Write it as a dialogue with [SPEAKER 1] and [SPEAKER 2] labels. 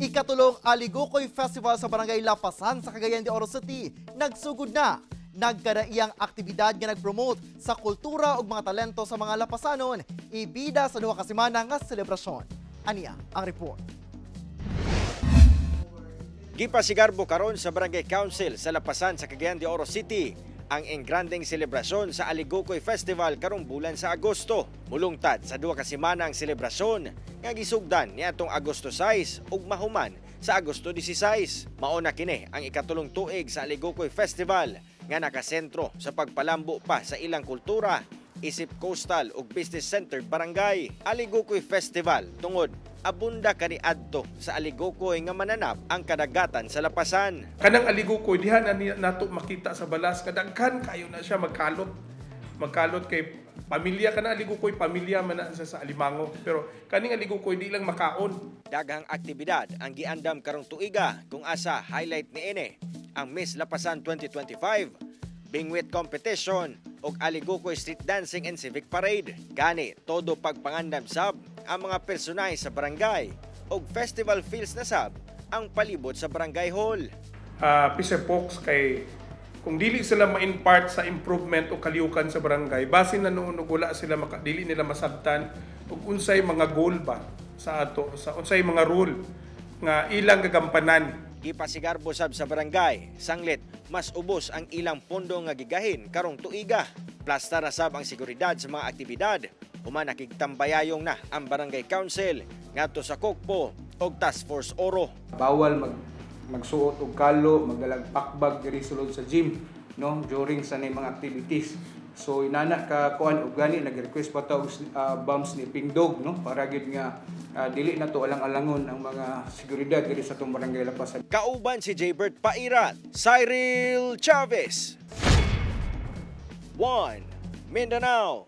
[SPEAKER 1] Ikatulong Aligucoy Festival sa Barangay Lapasan sa Cagayan de Oro City nagsugod na. Nagkadaiyang aktibidad nga nagpromote sa kultura ug mga talento sa mga Lapasanon, ibida sa duha ka semana nga selebrasyon. Aniya ang report.
[SPEAKER 2] Gipasigarbo karon sa Barangay Council sa Lapasan sa Cagayan de Oro City ang engrandeng selebrasyon sa Aligucoy Festival karong bulan sa Agosto. Mulungtad sa duha ka semana ang selebrasyon nga gisugdan niadtong Agosto 6 ug mahuman sa Agosto 16. Mao na kini ang ikatulong tuig sa Aligucoy Festival nga nakasentro sa pagpalambo pa sa ilang kultura isip coastal ug business centered barangay. Aligucoy Festival tungod abunda kaniadto sa Aligucoy nga mananap ang kadagatan sa Lapasan.
[SPEAKER 3] Kanang Aligucoy diha na nato makita sa balas kadaghan kayo na siya magkalot kay pamilya kana Aligucoy, pamilya man na sa Alimango, pero kaning Aligucoy di lang makaon.
[SPEAKER 2] Daghang aktibidad ang giandam karong tuiga kung asa highlight niini ang Miss Lapasan 2025, Bingwit Competition ug Aligucoy Street Dancing and Civic Parade. Gani todo pagpangandam sab ang mga personay sa barangay ug festival feels na sab ang palibot sa barangay hall.
[SPEAKER 3] Pisepox kay kung dili sila ma-impart sa improvement o kaliukan sa barangay, basin na noon wala sila dili nila masabtan ug unsay mga goal ba sa ato, sa unsay mga rule nga ilang gagampanan.
[SPEAKER 2] Ipasigarbo sab sa barangay, sanglit mas ubos ang ilang pondo nga gigahin karong tuiga. Plasta ra sab ang seguridad sa mga aktibidad. Human nakigtambayayong na ang Barangay Council ngadto sa Kokpo ug Task Force Oro.
[SPEAKER 4] Bawal magsuot og kalo, magdalag pakbag diri sulod sa gym, no, during sa mga activities. So inana ka kuan og gani nag-request pa ta og bumps ni Pingdog, no, para gid nga dili na to alang-alangon ang mga seguridad diri sa tong Barangay Lapasan.
[SPEAKER 2] Kauban si Jaybert Pairat, Cyril Chavez. 1 Mindanao.